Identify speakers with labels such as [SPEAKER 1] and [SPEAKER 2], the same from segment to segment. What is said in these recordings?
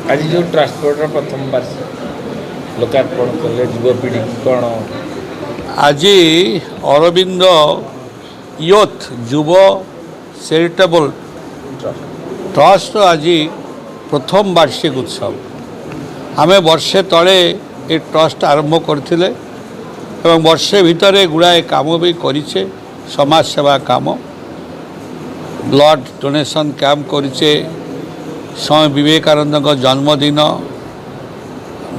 [SPEAKER 1] आज जो ट्रांसपोर्टर प्रथम वर्ष लोकार्पण कले युवपीढ़ी कौन
[SPEAKER 2] आज अरविंद यूथ युव चैरिटेबल ट्रस्ट आज प्रथम वार्षिक उत्सव आम वर्षे तले ये ट्रस्ट आरंभ करथिले एवं वर्षे भितर गुड़ाए काम भी करिछे समाज सेवा काम blood donation camp करिछे Swami Vivekananda जन्मदिन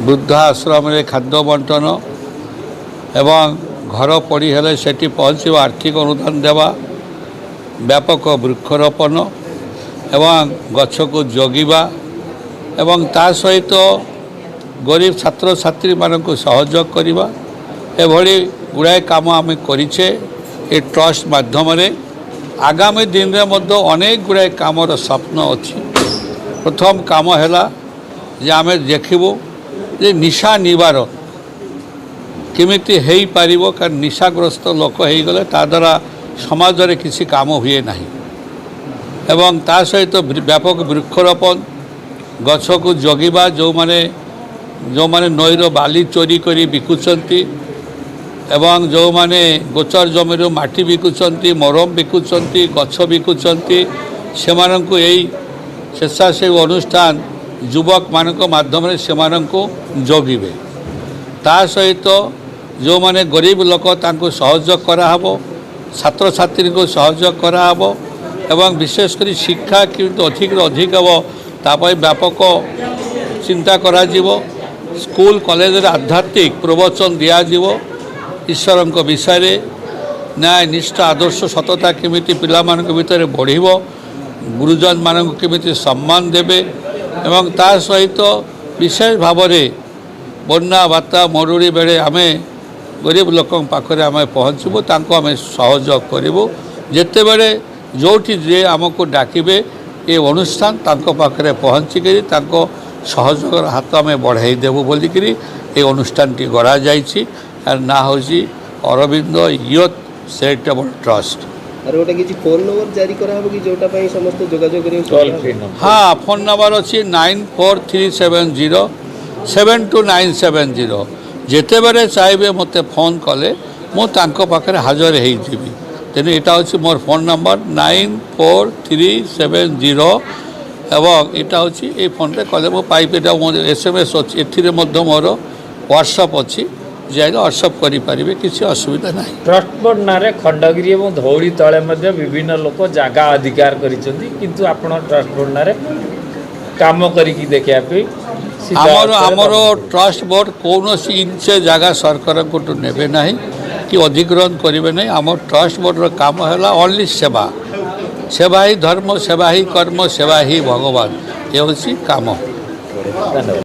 [SPEAKER 2] वृद्धाश्रम खाद्य बंटन एवं घर पड़ी हेले सेठी पहुँच आर्थिक अनुदान देवा व्यापक वृक्षरोपण एवं गछ को जगिबा एवं ता सहित गरीब छात्र छात्री मानक सहयोग करवा एभली गुड़ाए काम आम करिछे ए ट्रस्ट माध्यम आगामी दिन में मध्य अनेक गुड़ाए कामर स्वप्न अच्छी प्रथम काम है जे आम देखबू जे निशा निवार केमिति हो पार कारण निशाग्रस्त लोक हो गले ता द्वारा समाज रे किसी काम हुए नहीं एवं ता सहित व्यापक वृक्षरोपण गछ को जगिबा जो माने नईर बाली चोरी करी बिकुचंती एवं जो माने गोचर जमीर माटी बिकुचंती मरम बिकुचंती गछ बिकुचंती से माननको यही स्वेच्छासेवी अनुष्ठान युवक मानक माध्यम से जगिबे ता सहित जो माने गरीब लोक तांको सहयोग कराहब छात्र छात्री को सहयोग कराहब एवं विशेषकर शिक्षा किंतु अधिक अधिक हे तापर व्यापक चिंता करा जीवो स्कूल कॉलेज आध्यात्मिक प्रवचन दिया जीवो ईश्वर विषय न्याय निष्ठा आदर्श सतता केमिति पिला मानक भितर बढ़िबो गुरुजन मानक केमिति सम्मान देबे एवं ता सहित विशेष भाव में बन्या बात्या मरुड़ी बेले आम गरीब लोक पाखे आम पहुँचबू तांको आम सहयोग करूँ जिते बड़े जोटी जे आमको डाकिबे ये अनुष्ठान तांको पाखे पहुँचिकी सहयोग हाथ आम बढ़ाई देबू बोलिकी ये अनुष्ठान टी गढ़ा जाइछि यार ना हूँ अरविंद यूथ चैरिटेबल ट्रस्ट
[SPEAKER 3] और गोटे किसी फोन नंबर जारी करा हो कि जोटा पई समस्त जोगाजोग करियो
[SPEAKER 2] हाँ फोन नंबर अच्छी 9437072970 जिते बड़े चाहिए मत फोन कले मुझे हाजर हो तेणु यहाँ हूँ मोर फोन नंबर 943707 एवं यहाँ हूँ ये फोन रे कले मो पाइप एटा मोर SMS अच्छी एथिरे मध्य मोर व्हाट्सएप अच्छी जाए व्हाट्सएप करें किसी असुविधा ना
[SPEAKER 1] ट्रस्ट बोर्ड ना खंडगिरी और धौली तले विभिन्न लोक जगह अधिकार किंतु आपण ट्रस्ट बोर्ड ना काम करिकी देखापी
[SPEAKER 2] आमर ट्रस्ट बोर्ड कौन इंच जगह सरकार को नेबे ना कि अधिग्रहण करेंगे ना आम ट्रस्ट बोर्ड काम है ओनली सेवा सेवा ही धर्म सेवा ही कर्म सेवा ही भगवान ये हूँ काम।
[SPEAKER 1] धन्यवाद।